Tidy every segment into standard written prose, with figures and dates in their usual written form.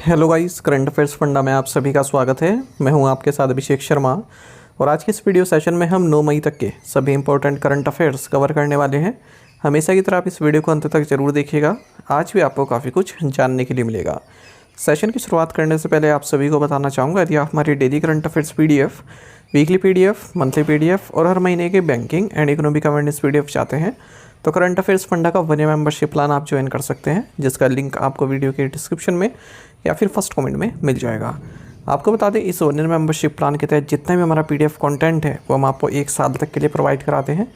Hello guys, current affairs funda में आप सभी का स्वागत है। मैं हूं आपके साथ अभिषेक शर्मा और आज के इस वीडियो सेशन में हम 9 मई तक के सभी इंपॉर्टेंट करंट अफेयर्स कवर करने वाले हैं। हमेशा की तरह आप इस वीडियो को अंत तक जरूर देखिएगा। आज भी आपको काफ़ी कुछ जानने के लिए मिलेगा। सेशन की शुरुआत करने से पहले आप सभी को बताना चाहूँगा, यदि आप हमारी daily current affairs PDF, weekly PDF, monthly PDF और हर महीने के banking and economic awareness PDF चाहते हैं तो करंट अफेयर्स फंडा का 1 ईयर मेंबरशिप प्लान आप ज्वाइन कर सकते हैं, जिसका लिंक आपको वीडियो के डिस्क्रिप्शन में या फिर फर्स्ट कमेंट में मिल जाएगा। आपको बता दें, इस 1 ईयर मेंबरशिप प्लान के तहत जितना भी हमारा PDF कंटेंट है वो हम आपको 1 साल तक के लिए प्रोवाइड कराते हैं,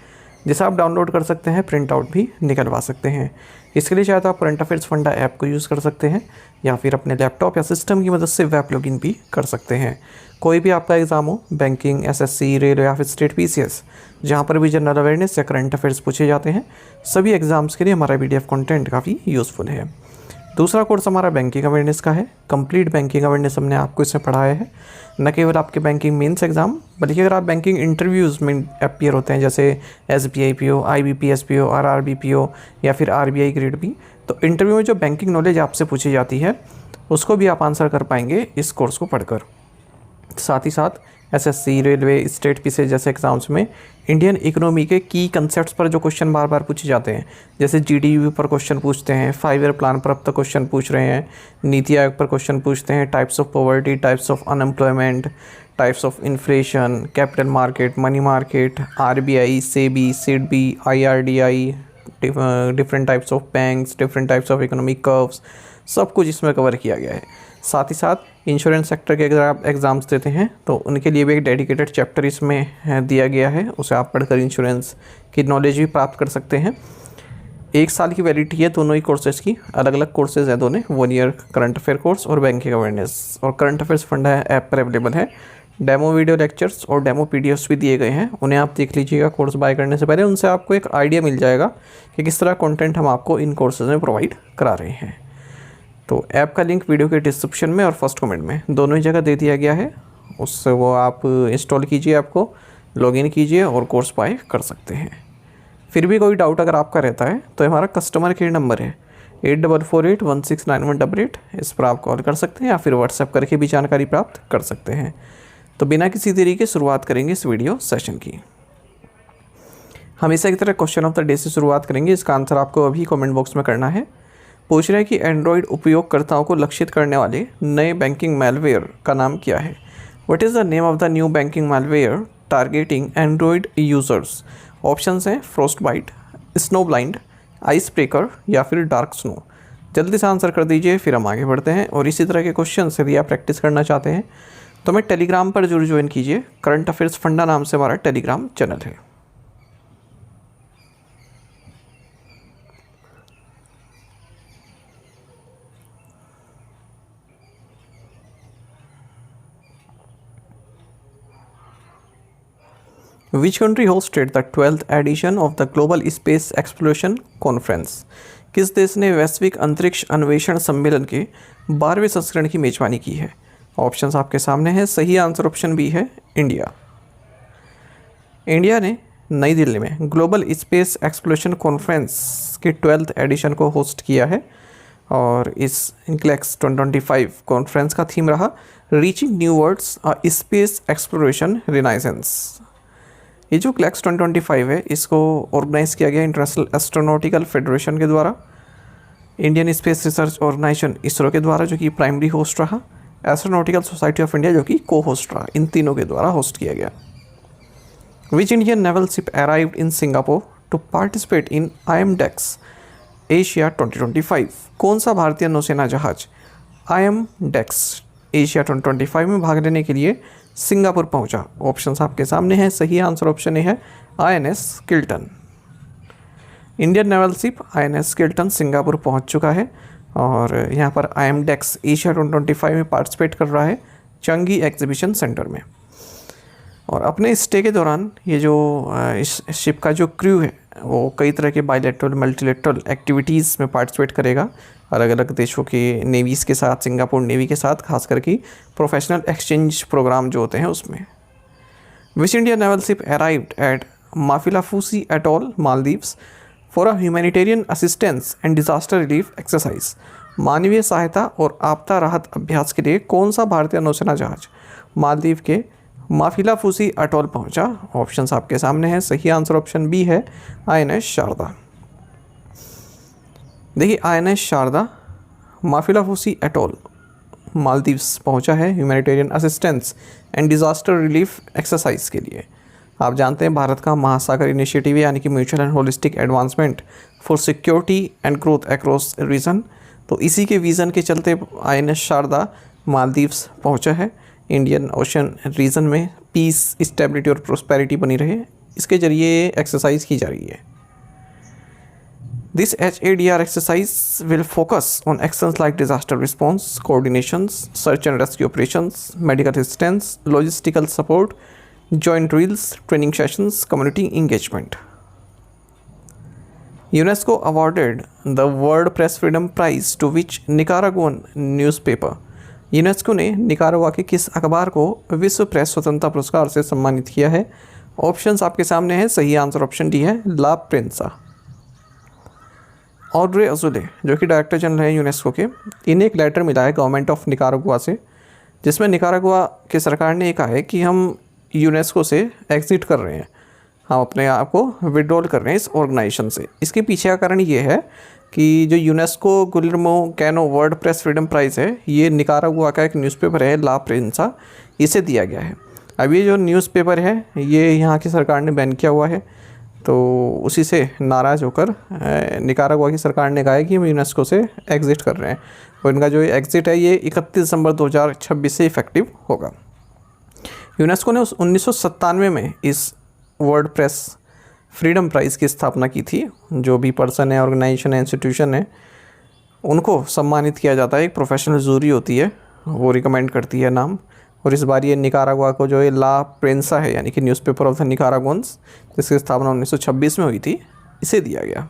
जिसे आप डाउनलोड कर सकते हैं, प्रिंट आउट भी निकलवा सकते हैं। इसके लिए चाहे तो आप करंट अफेयर्स फंडा ऐप को यूज़ कर सकते हैं या फिर अपने लैपटॉप या सिस्टम की मदद से वेब लॉगिन भी कर सकते हैं। कोई भी आपका एग्ज़ाम हो, बैंकिंग, SSC, रेलवे या फिर स्टेट PCS, जहाँ पर भी जनरल अवेयरनेस या करंट अफेयर्स पूछे जाते हैं, सभी एग्ज़ाम्स के लिए हमारा PDF कंटेंट काफ़ी यूज़फुल है। दूसरा कोर्स हमारा बैंकिंग अवेयरनेस का है। कंप्लीट बैंकिंग अवेयरनेस हमने आपको इसमें पढ़ाया है, न केवल आपके बैंकिंग मेंस एग्जाम, बल्कि अगर आप बैंकिंग इंटरव्यूज़ में अपीयर होते हैं, जैसे SBI PO, IBPS PO, RRB PO या फिर RBI ग्रेड B, तो इंटरव्यू में जो बैंकिंग नॉलेज आपसे पूछी जाती है उसको भी आप आंसर कर पाएंगे इस कोर्स को पढ़कर। साथ ही साथ SSC, रेलवे, स्टेट PCS जैसे एग्ज़ाम्स में इंडियन इकोनॉमी के की कंसेप्ट्स पर जो क्वेश्चन बार बार पूछे जाते हैं, जैसे GDP पर क्वेश्चन पूछते हैं, 5 ईयर प्लान पर अब तक क्वेश्चन पूछ रहे हैं, नीति आयोग पर क्वेश्चन पूछते हैं, types of poverty, types of unemployment, types of inflation, capital market, money market, RBI, SEBI, SIDBI, IRDI, different types of banks, different types of economic curves, सब कुछ इसमें कवर किया गया है। साथ ही साथ इंश्योरेंस सेक्टर के अगर आप एग्ज़ाम्स देते हैं तो उनके लिए भी एक डेडिकेटेड चैप्टर इसमें दिया गया है, उसे आप पढ़कर इंश्योरेंस की नॉलेज भी प्राप्त कर सकते हैं। 1 साल की वैलिडिटी है दोनों ही कोर्सेज़ की, अलग अलग कोर्सेज़ हैं दोनों, 1 ईयर करंट अफेयर कोर्स और बैंकिंग अवेयरनेस। और करंट अफेयर्स फंडा ऐप पर अवेलेबल है। डेमो वीडियो लेक्चर्स और डेमो PDFs भी दिए गए हैं, उन्हें आप देख लीजिएगा कोर्स बाय करने से पहले। उनसे आपको एक आइडिया मिल जाएगा कि किस तरह कंटेंट हम आपको इन कोर्सेज़ में प्रोवाइड करा रहे हैं। तो ऐप का लिंक वीडियो के डिस्क्रिप्शन में और फर्स्ट कमेंट में दोनों ही जगह दे दिया गया है, उससे वो आप इंस्टॉल कीजिए, आपको लॉगिन कीजिए और कोर्स बाय कर सकते हैं। फिर भी कोई डाउट अगर आपका रहता है तो हमारा कस्टमर केयर नंबर है 8448169188, इस पर आप कॉल कर सकते हैं या फिर व्हाट्सएप करके भी जानकारी प्राप्त कर सकते हैं। तो बिना किसी देरी के शुरुआत करेंगे इस वीडियो सेशन की। हमेशा की तरह क्वेश्चन ऑफ द डे से शुरुआत करेंगे। इसका आंसर आपको अभी कमेंट बॉक्स में करना है। पूछ रहे हैं कि एंड्रॉयड उपयोगकर्ताओं को लक्षित करने वाले नए बैंकिंग मैलवेयर का नाम क्या है। What is the name of the new banking malware targeting Android users. Options हैं frost bite, snow blind, ice breaker या फिर डार्क स्नो। जल्दी से आंसर कर दीजिए, फिर हम आगे बढ़ते हैं। और इसी तरह के क्वेश्चन यदि आप प्रैक्टिस करना चाहते हैं तो हमें टेलीग्राम पर जरूर ज्वाइन कीजिए। करंट अफेयर्स फंडा नाम से हमारा टेलीग्राम चैनल है। Which country hosted the 12th edition of the Global Space Exploration Conference? किस देश ने वैश्विक अंतरिक्ष अन्वेषण सम्मेलन के 12वें संस्करण की मेजबानी की है। ऑप्शंस आपके सामने हैं। सही आंसर ऑप्शन बी है, इंडिया। इंडिया ने नई दिल्ली में ग्लोबल स्पेस एक्सप्लोरेशन कॉन्फ्रेंस के 12th एडिशन को होस्ट किया है और इस ग्लैक्स 2025 कॉन्फ्रेंस का थीम रहा reaching new worlds space exploration renaissance. ये जो ग्लैक्स 2025 है, इसको ऑर्गेनाइज किया गया इंटरनेशनल एस्ट्रोनॉटिकल फेडरेशन के द्वारा, Indian space research organisation ISRO के द्वारा जो कि प्राइमरी होस्ट रहा, एस्ट्रोनॉटिकल सोसाइटी ऑफ इंडिया जो कि को होस्ट रहा, इन तीनों के द्वारा होस्ट किया गया। Which Indian naval ship arrived in Singapore to participate in IMDEX Asia 2025। कौन सा भारतीय नौसेना जहाज IMDEX एशिया 2025 में भाग लेने के लिए सिंगापुर पहुंचा। ऑप्शंस आपके सामने हैं। सही आंसर ऑप्शन ए है, INS Kiltan. Indian naval ship INS Kiltan Singapore पहुंच चुका है और यहां पर IMDEX एशिया 2025 में पार्टिसिपेट कर रहा है चंगी एग्जीबिशन सेंटर में। और अपने स्टे के दौरान ये जो इस शिप का जो क्रू है वो कई तरह के बायलैटरल मल्टीलैटरल एक्टिविटीज़ में पार्टिसिपेट करेगा, अलग अलग देशों के नेवीज़ के साथ, सिंगापुर नेवी के साथ, खास करके प्रोफेशनल एक्सचेंज प्रोग्राम जो होते हैं उसमें। Which India naval ship arrived at Maafilaafushi atoll Maldives for a humanitarian assistance and disaster relief exercise. मानवीय सहायता और आपदा राहत अभ्यास के लिए कौन सा भारतीय नौसेना जहाज मालदीव के माफिलाफूसी अटोल पहुंचा? ऑप्शंस आपके सामने हैं। सही आंसर ऑप्शन बी है, INS शारदा। देखिए, INS शारदा माफिलाफूसी अटोल मालदीव्स पहुंचा है humanitarian assistance and disaster relief exercise के लिए। आप जानते हैं भारत का महासागर इनिशिएटिव यानी कि mutual and holistic advancement for security and growth across region, तो इसी के विज़न के चलते INS शारदा मालदीव्स पहुंचा है। इंडियन ओशन रीजन में पीस, स्टेबिलिटी और प्रोस्पेरिटी बनी रहे, इसके जरिए एक्सरसाइज की जा रही है। This HADR exercise will focus on actions like disaster response, coordinations, search and rescue operations, medical assistance, logistical support, joint drills, training sessions, community engagement. UNESCO awarded the World Press Freedom Prize to which Nicaraguan newspaper? UNESCO ने Nicaragua के किस अखबार को विश्व press स्वतंत्रता पुरस्कार से सम्मानित किया है? ऑप्शंस आपके सामने हैं। सही आंसर ऑप्शन डी है, ला प्रेंसा। ऑड्रे अजुले जो कि डायरेक्टर जनरल हैं यूनेस्को के, इन्हें एक लेटर मिला है गवर्नमेंट ऑफ निकारागुआ से, जिसमें निकारागुआ की सरकार ने कहा है कि हम यूनेस्को से एग्जिट कर रहे हैं, हम अपने आप को विड्रॉल कर रहे हैं इस ऑर्गेनाइजेशन से। इसके पीछे का कारण ये है कि जो UNESCO Guillermo Cano world press freedom prize है, ये निकारागुआ का एक न्यूज़पेपर है ला प्रेंसा, इसे दिया गया है। अब ये जो न्यूज़पेपर है ये यहाँ की सरकार ने बैन किया हुआ है, तो उसी से नाराज़ होकर निकारागुआ की सरकार ने कहा है कि हम यूनेस्को से एग्ज़िट कर रहे हैं, और इनका जो एग्ज़िट है ये 31 दिसंबर 2026 से इफ़ेक्टिव होगा। यूनेस्को ने 1997 में इस वर्ल्ड प्रेस फ्रीडम प्राइज़ की स्थापना की थी। जो भी पर्सन है, ऑर्गेनाइजेशन है, इंस्टीट्यूशन है, उनको सम्मानित किया जाता है। एक प्रोफेशनल जूरी होती है, वो रिकमेंड करती है नाम, और इस बार ये निकारागुआ को जो ये ला प्रेंसा है यानी कि न्यूज़पेपर ऑफ द निकारागुअन्स, जिसकी स्थापना 1926 में हुई थी, इसे दिया गया।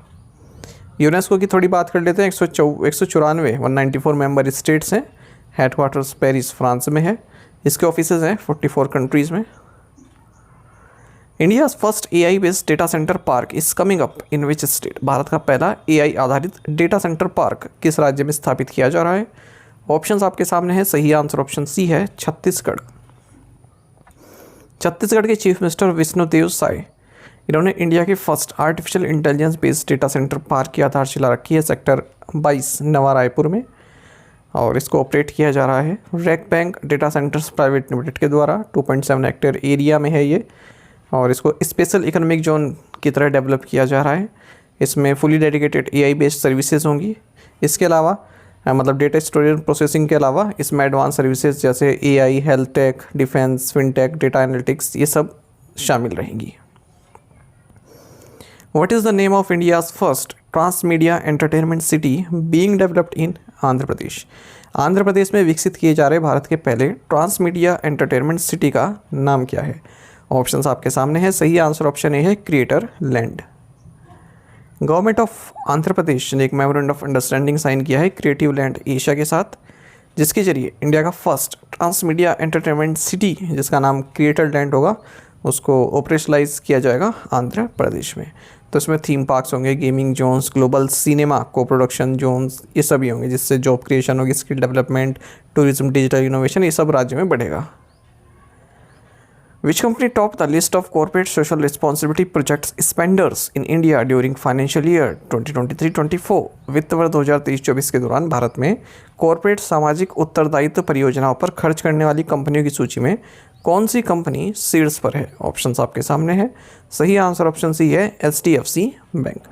यूनेस्को की थोड़ी बात कर लेते हैं। 194 मेंबर स्टेट्स हैं। हेडक्वार्टर्स पेरिस फ्रांस में है। इसके ऑफिसेज हैं 44 कंट्रीज़ में। India's first AI based data centre park is coming up in which state? Bharat का पहला AI आधारित डेटा सेंटर पार्क किस राज्य में स्थापित किया जा रहा है? ऑप्शंस आपके सामने हैं। सही आंसर ऑप्शन सी है, छत्तीसगढ़। छत्तीसगढ़ के चीफ मिनिस्टर विष्णुदेव साय, इन्होंने इंडिया के first artificial intelligence based data centre park की आधारशिला रखी है सेक्टर 22 नवा रायपुर में, और इसको ऑपरेट किया जा रहा है rack bank data centres private limited के द्वारा। 2.7 हेक्टेयर एरिया में है ये, और इसको स्पेशल इकोनॉमिक जोन की तरह डेवलप किया जा रहा है। इसमें fully dedicated AI based services होंगी। इसके अलावा मतलब डेटा स्टोरेज प्रोसेसिंग के अलावा इसमें एडवांस सर्विसेज जैसे AI, health tech, defence, fintech, data analytics, ये सब शामिल रहेंगी। What is the name of India's first transmedia entertainment city being developed in Andhra Pradesh? Andhra Pradesh में विकसित किए जा रहे भारत के पहले ट्रांसमीडिया एंटरटेनमेंट सिटी का नाम क्या है? ऑप्शंस आपके सामने हैं। सही आंसर ऑप्शन ए है, creator land. Government of Andhra Pradesh ने एक मेमोरेंडम ऑफ अंडरस्टैंडिंग साइन किया है क्रिएटिव लैंड एशिया के साथ, जिसके जरिए इंडिया का फर्स्ट ट्रांसमीडिया एंटरटेनमेंट सिटी जिसका नाम क्रिएटर लैंड होगा, उसको ऑपरेशनलाइज किया जाएगा आंध्र प्रदेश में। तो इसमें थीम पार्क्स होंगे, गेमिंग जोन्स, ग्लोबल सिनेमा को प्रोडक्शन जोन्स, ये सभी होंगे, जिससे जॉब क्रिएशन होगी, skill development, tourism, digital innovation, ये सब राज्य में बढ़ेगा। Which company topped the list of corporate social responsibility projects spenders in India during financial year 2023-24? वित्त वर्ष 2023-24 के दौरान भारत में कॉर्पोरेट सामाजिक उत्तरदायित्व परियोजनाओं पर खर्च करने वाली कंपनियों की सूची में कौन सी कंपनी शीर्ष पर है? ऑप्शंस आपके सामने हैं। सही आंसर ऑप्शन सी है, HDFC बैंक।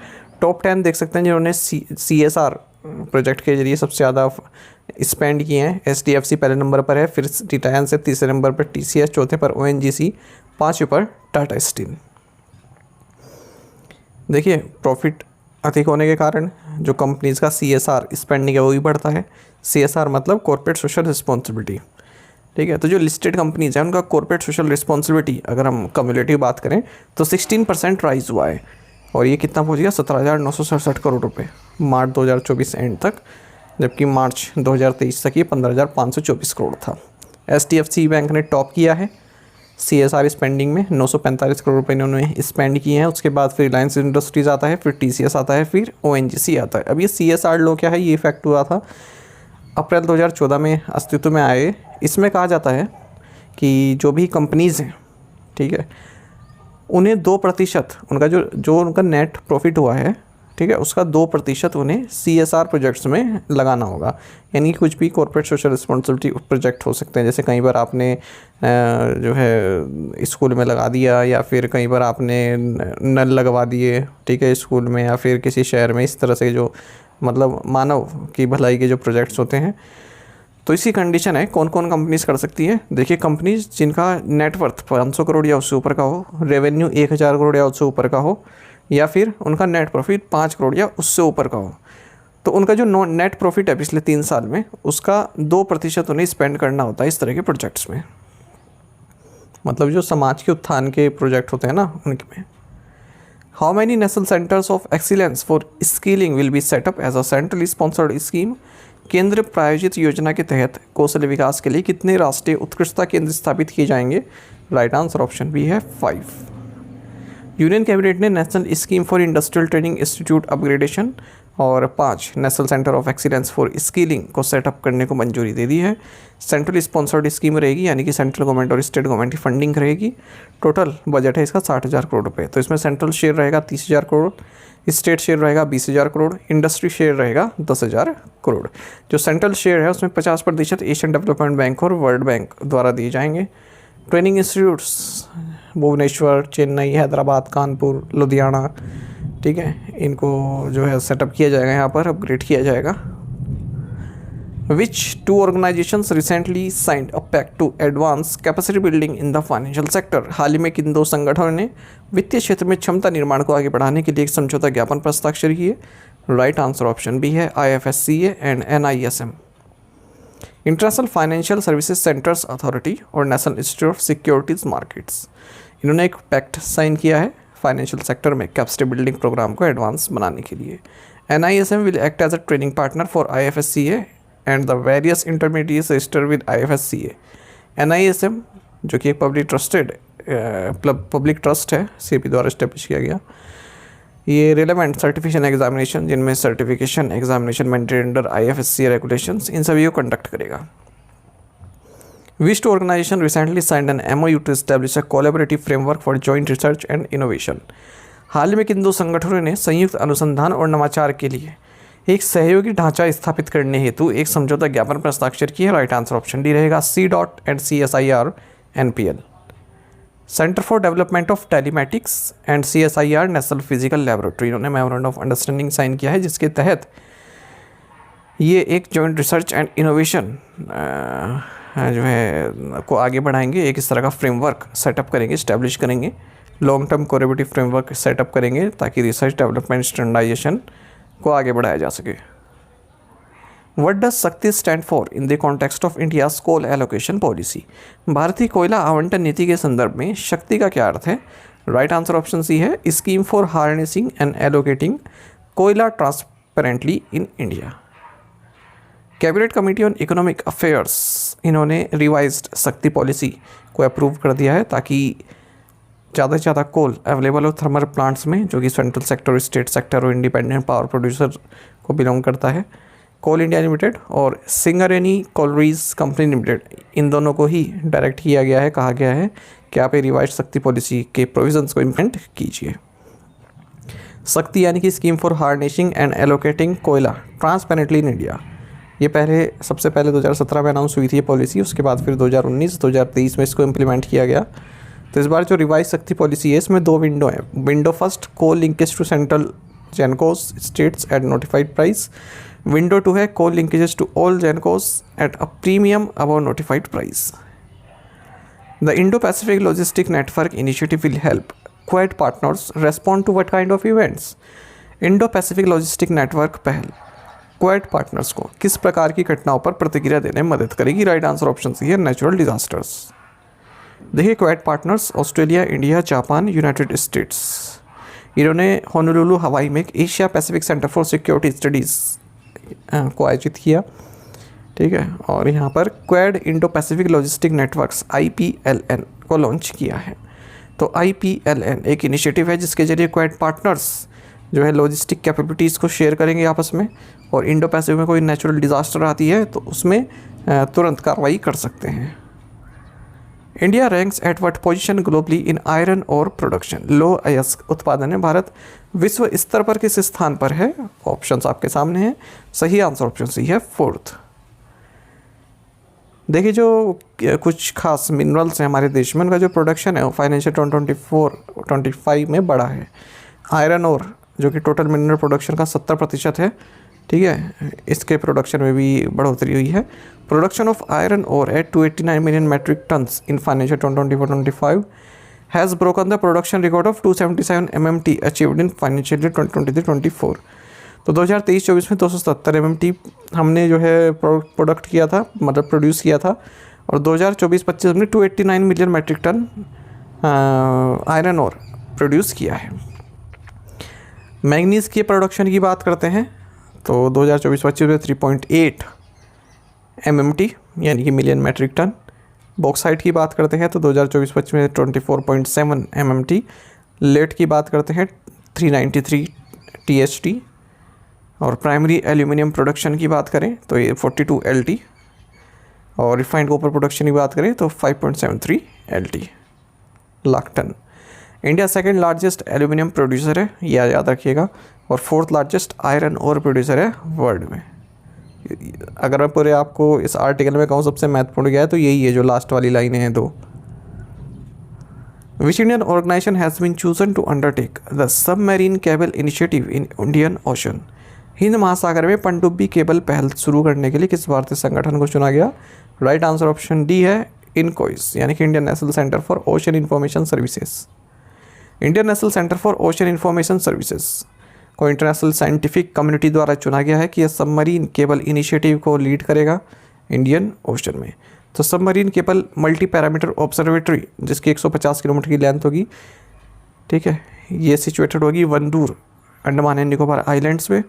टॉप 10 देख सकते हैं जिन्होंने CSR प्रोजेक्ट के जरिए सबसे ज़्यादा स्पेंड किए हैं। HDFC पहले नंबर पर है, फिर रिलायंस है, तीसरे नंबर पर TCS, चौथे पर ONGC, पाँचवें पर टाटा स्टील। देखिए, प्रॉफिट अधिक होने के कारण जो कंपनीज़ का CSR स्पेंडिंग है वो भी बढ़ता है। CSR मतलब कॉर्पोरेट सोशल रिस्पॉन्सिबिलिटी, ठीक है। तो जो लिस्टेड कंपनीज़ हैं उनका कॉर्पोरेट सोशल रिस्पॉन्सिबिलिटी अगर हम कम्युलेटिव बात करें तो 16% राइज हुआ है, और ये कितना पहुंच गया? 17,967 करोड़ रुपए मार्च 2024 एंड तक, जबकि मार्च 2023 तक ये 15,524 करोड़ था। HDFC बैंक ने टॉप किया है CSR स्पेंडिंग में 945 करोड़ रुपए इन्होंने स्पेंड किए हैं। उसके बाद फिर रिलायंस इंडस्ट्रीज़ आता है, फिर TCS आता है, फिर ONGC आता है। अब ये CSR लो क्या है, ये इफेक्ट हुआ था अप्रैल 2014 में अस्तित्व में आए। इसमें कहा जाता है कि जो भी कंपनीज़ हैं, ठीक है, उन्हें 2% उनका जो उनका नेट प्रॉफिट हुआ है, ठीक है, उसका 2% उन्हें CSR प्रोजेक्ट्स में लगाना होगा। यानी कि कुछ भी कॉर्पोरेट सोशल रिस्पॉन्सिबिलिटी प्रोजेक्ट हो सकते हैं, जैसे कई बार आपने जो है स्कूल में लगा दिया, या फिर कई बार आपने नल लगवा दिए, ठीक है, स्कूल में या फिर किसी शहर में। इस तरह से जो मतलब मानव की भलाई के जो प्रोजेक्ट्स होते हैं, तो इसी कंडीशन है कौन कौन कंपनीज़ कर सकती है। देखिए, कंपनीज जिनका नेटवर्थ 500 करोड़ या उससे ऊपर का हो, रेवेन्यू 1000 करोड़ या उससे ऊपर का हो, या फिर उनका नेट प्रॉफिट 5 करोड़ या उससे ऊपर का हो, तो उनका जो नेट प्रॉफिट है पिछले 3 साल में, उसका 2% उन्हें स्पेंड करना होता है इस तरह के प्रोजेक्ट्स में। मतलब जो समाज के उत्थान के प्रोजेक्ट होते हैं ना, उनके में। How many national centres of excellence for skilling will be set up as a centrally sponsored scheme. केंद्र प्रायोजित योजना के तहत कौशल विकास के लिए कितने राष्ट्रीय उत्कृष्टता केंद्र स्थापित किए जाएंगे? राइट आंसर ऑप्शन बी है 5। यूनियन कैबिनेट ने national scheme for industrial training institute upgradation और 5 national centre of excellence for skilling को सेटअप करने को मंजूरी दे दी है। सेंट्रल स्पॉन्सर्ड स्कीम रहेगी, यानी कि सेंट्रल गवर्नमेंट और स्टेट गवर्नमेंट की फंडिंग रहेगी। टोटल बजट है इसका 60,000 करोड़ रुपए। तो इसमें सेंट्रल शेयर रहेगा 30,000 करोड़, स्टेट शेयर रहेगा 20,000 करोड़, इंडस्ट्री शेयर रहेगा 10,000 करोड़। जो सेंट्रल शेयर है उसमें 50% एशियन डेवलपमेंट बैंक और वर्ल्ड बैंक द्वारा दिए जाएंगे। ट्रेनिंग इंस्टीट्यूट्स भुवनेश्वर, चेन्नई, हैदराबाद, कानपुर, लुधियाना, ठीक है, इनको जो है सेटअप किया जाएगा, यहाँ पर अपग्रेड किया जाएगा। Which 2 organizations recently signed a pact to advance capacity building in the financial sector? हाल ही में किन 2 संगठनों ने वित्तीय क्षेत्र में क्षमता निर्माण को आगे बढ़ाने के लिए एक समझौता ज्ञापन पर हस्ताक्षर किए? राइट आंसर ऑप्शन बी है IFSCA and NISM। International financial services centres authority और national institute of securities markets, इन्होंने एक पैक्ट साइन किया है फाइनेंशियल सेक्टर में कैपेसिटी बिल्डिंग प्रोग्राम को एडवांस बनाने के लिए। NISM will act as a training partner for IFSCA and the various intermediates register with IFSCA। NISM जो कि एक पब्लिक ट्रस्ट है, CP द्वारा इस्टेब्लिश किया गया, ये रिलेवेंट सर्टिफिकेशन एग्जामिनेशन, जिनमें certification examination maintain under IFSCA regulations, इन सभी को कंडक्ट करेगा। Which two organization recently signed an MOU to establish a collaborative framework for joint research and innovation? हाल ही में किन 2 संगठनों ने संयुक्त अनुसंधान और नवाचार के लिए एक सहयोगी ढांचा स्थापित करने हेतु एक समझौता ज्ञापन पर हस्ताक्षर किया? राइट आंसर ऑप्शन डी रहेगा CDOT and CSIR NPL। Centre for development of telematics and CSIR national physical laboratory, इन्होंने मेमोरेंडम ऑफ अंडरस्टैंडिंग साइन किया है, जिसके तहत ये एक जॉइंट रिसर्च एंड इनोवेशन जो है को आगे बढ़ाएंगे। एक इस तरह का फ्रेमवर्क सेटअप करेंगे, इस्टेब्लिश करेंगे, long term collaborative framework setup करेंगे ताकि रिसर्च डेवलपमेंट स्टैंडर्डाइजेशन को आगे बढ़ाया जा सके। What does Shakti stand for in the context of India's coal allocation policy? भारतीय कोयला आवंटन नीति के संदर्भ में शक्ति का क्या अर्थ है? राइट आंसर ऑप्शन सी है scheme for harnessing and allocating Koyla transparently in India. Cabinet committee on economic affairs, इन्होंने रिवाइज्ड शक्ति पॉलिसी को अप्रूव कर दिया है ताकि ज़्यादा से ज़्यादा कोल अवेलेबल हो थर्मल प्लांट्स में, जो कि सेंट्रल सेक्टर, स्टेट सेक्टर और इंडिपेंडेंट पावर प्रोड्यूसर को बिलोंग करता है। कोल इंडिया लिमिटेड और सिंगरेनी कोलरीज कंपनी लिमिटेड, इन दोनों को ही डायरेक्ट किया गया है, कहा गया है कि आप ये रिवाइज शक्ति पॉलिसी के प्रोविजंस को इम्प्लीमेंट कीजिए। शक्ति यानी कि scheme for harnessing and allocating Koyla transparently in India, ये सबसे पहले 2017 में अनाउंस हुई थी ये पॉलिसी। उसके बाद फिर 2019, 2023 में इसको इम्प्लीमेंट किया गया। तो इस बार जो रिवाइज शक्ति पॉलिसी है, इसमें 2 विंडो हैं। Window first, coal linkage to central gencos states at notified price. Window 2 है coal linkages to all gencos at a premium above notified price. The Indo Pacific logistic network initiative will help Quad partners respond to what kind of events? Indo Pacific logistic network पहल Quad partners को किस प्रकार की घटनाओं पर प्रतिक्रिया देने में मदद करेगी? राइट आंसर ऑप्शन सी है नेचुरल डिजास्टर्स। देखिए, quad partners Australia, India, Japan, United states, इन्होंने होनोलुलु हवाई में एक Asia Pacific centre for security studies को आयोजित किया। ठीक है। और यहाँ पर quad Indo Pacific logistic networks IPLN को लॉन्च किया है। तो IPLN एक इनिशिएटिव है जिसके जरिए क्वाड पार्टनर्स जो है लॉजिस्टिक कैपेबिलिटीज़ को शेयर करेंगे आपस में, और इंडो पैसिफिक में कोई नेचुरल डिज़ास्टर आती है तो उसमें तुरंत कार्रवाई कर सकते हैं। India ranks at what position globally in iron और प्रोडक्शन, लो अयस्क उत्पादन में भारत विश्व स्तर पर किस स्थान पर है? ऑप्शंस आपके सामने हैं। सही आंसर ऑप्शन सी है 4th। देखिए जो कुछ खास मिनरल्स हैं हमारे देश में, उनका जो प्रोडक्शन है वो फाइनेंशियल 2024-25 में बढ़ा है। आयरन और जो कि टोटल मिनरल प्रोडक्शन का 70% है, ठीक है, इसके प्रोडक्शन में भी बढ़ोतरी हुई है। Production of iron ore at 289 million metric tons in financial 2024-25 has broken the production record of 277 MMT achieved in financial year 2023-24। तो 2023-24 में 277 MMT हमने जो है प्रोडक्ट किया था, मतलब प्रोड्यूस किया था, और 2024-25 में 289 मिलियन मेट्रिक टन आयरन और प्रोड्यूस किया है। मैंगनीज़ के प्रोडक्शन की बात करते हैं तो 2024-25 में 3.8 MMT यानी कि मिलियन मेट्रिक टन। बॉक्साइट की बात करते हैं तो 2024-25 में 24.7 MMT। लेड की बात करते हैं 393 THT। और प्राइमरी एल्यूमिनियम प्रोडक्शन की बात करें तो ये 42 LT, और रिफाइंड कॉपर प्रोडक्शन की बात करें तो 5.73 LT लाख टन। India second largest aluminium producer है, यह याद रखिएगा, और 4th largest iron ore producer है वर्ल्ड में। अगर मैं पूरे आपको इस आर्टिकल में कहूँ सबसे महत्वपूर्ण क्या है तो यही है जो लास्ट वाली लाइनें हैं दो। Which Indian organisation has been chosen to undertake the submarine cable initiative in Indian Ocean, हिंद महासागर में पनडुब्बी केबल पहल शुरू करने के लिए किस भारतीय संगठन को चुना गया? राइट आंसर ऑप्शन डी है इनकॉइस, यानी कि Indian national centre for ocean information services. Indian national centre for ocean information services को इंटरनेशनल साइंटिफिक कम्युनिटी द्वारा चुना गया है कि यह सबमरीन केबल इनिशिएटिव को लीड करेगा इंडियन ओशन में। तो submarine cable multi parameter observatory जिसकी 150 किलोमीटर की लेंथ होगी, ठीक है, ये सिचुएटेड होगी वंदूर, अंडमान एंड निकोबार आइलैंड्स में,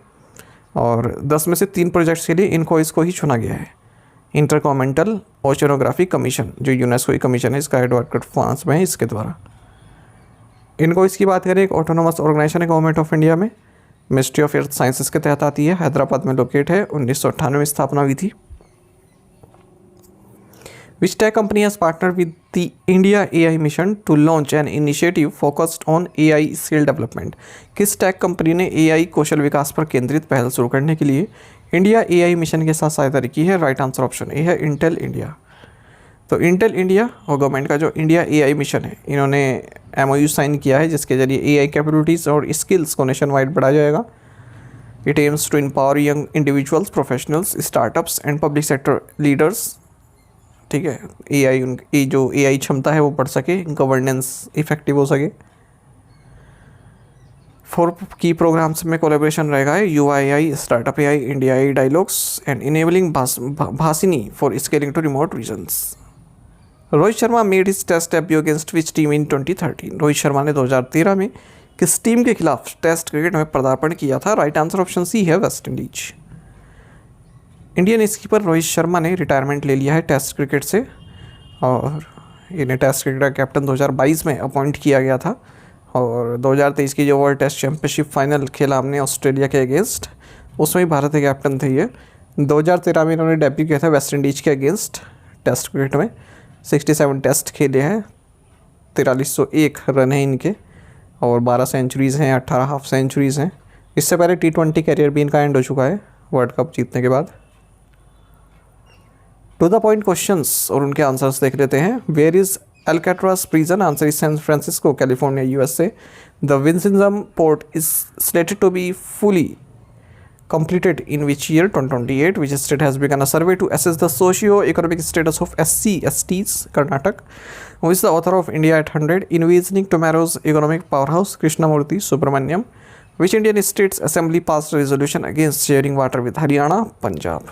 और 10 में से 3 प्रोजेक्ट्स के लिए इनकोइस को ही चुना गया है। इंटरकॉन्टिनेंटल ओशनोग्राफी कमीशन जो यूनेस्को की कमीशन है, इसका हेडक्वार्टर फ्रांस में है, इसके द्वारा। इनकोइस की बात करें एक ऑटोनोमस ऑर्गेनाइजेशन है गवर्नमेंट ऑफ इंडिया में, मिनिस्ट्री ऑफ अर्थ साइंसेस के तहत आती है, हैदराबाद में लोकेट है, 1998 में स्थापना हुई थी। Which tech company has partner with the India AI mission to launch an initiative focused on AI skill development, किस टेक कंपनी ने AI कौशल विकास पर केंद्रित पहल शुरू करने के लिए इंडिया AI मिशन के साथ सहायता की है? राइट आंसर ऑप्शन ए है इंटेल इंडिया। तो इंटेल इंडिया और गवर्नमेंट का जो इंडिया AI मिशन है, इन्होंने MOU साइन किया है जिसके जरिए AI कैपेबिलिटीज़ और स्किल्स को नेशन वाइड बढ़ाया जाएगा। It aims to empower young individuals, professionals, startups and public sector leaders, ठीक है, AI उनकी जो AI क्षमता है वो बढ़ सके, गवर्नेंस इफेक्टिव हो सके। 4 की प्रोग्राम्स में कोलैबोरेशन रहेगा UII, startup AI, India AI dialogues and enabling Bhashini for scaling to remote regions. Rohit Sharma made his test debut against which team in 2013, Rohit Sharma ने 2013 में किस टीम के खिलाफ टेस्ट क्रिकेट में पदार्पण किया था? राइट आंसर ऑप्शन सी है West Indies. Indian skipper Rohit Sharma ने रिटायरमेंट ले लिया है टेस्ट क्रिकेट से, और इन्हें टेस्ट क्रिकेट का कैप्टन 2022 में अपॉइंट किया गया था, और 2023 की जो वर्ल्ड टेस्ट चैंपियनशिप फाइनल खेला हमने ऑस्ट्रेलिया के अगेंस्ट, उसमें भी भारत के कैप्टन थे ये। 2013 में इन्होंने डेब्यू किया था वेस्ट इंडीज के अगेंस्ट टेस्ट क्रिकेट में, 67 टेस्ट खेले हैं, 4301 रन हैं इनके, और 12 सेंचुरीज़ हैं, 18 हाफ सेंचुरीज़ हैं। इससे पहले T20 कैरियर भी इनका एंड हो चुका है वर्ल्ड कप जीतने के बाद। टू द पॉइंट क्वेश्चंस और उनके आंसर्स देख लेते हैं। Where is Alcatraz prison? Answer is San Francisco, California, USA। The Vizhinjam port is slated to be fully completed in which year? 2028. Which state has begun a survey to assess the socio-economic status of SC/STs? Karnataka. Who is the author of India at 100? Envisioning Tomorrow's Economic Powerhouse? Krishnamurthy Subramaniam. Which Indian states assembly passed a resolution against sharing water with Haryana? Punjab.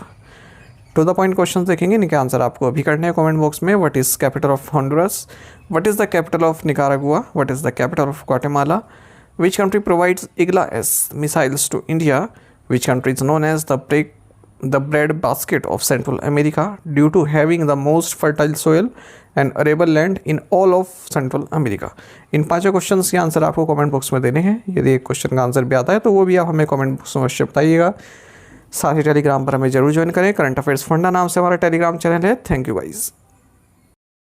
To the point questions देखेंगे, इनके answer आपको अभी करने हैं comment box में। What is capital of Honduras? What is the capital of Nicaragua? What is the capital of Guatemala? Which country provides Igla-S missiles to India? Which country is known as the the bread basket of Central America due to having the most fertile soil and arable land in all of Central America. इन 5 questions के answer आपको comment box में देने हैं। यदि एक question का answer भी आता है तो वो भी आप हमें कमेंट बॉक्स में अवश्य बताइएगा। साथ ही टेलीग्राम पर हमें जरूर ज्वाइन करें। करंट अफेयर्स फंडा नाम से हमारा टेलीग्राम चैनल है। Thank you guys.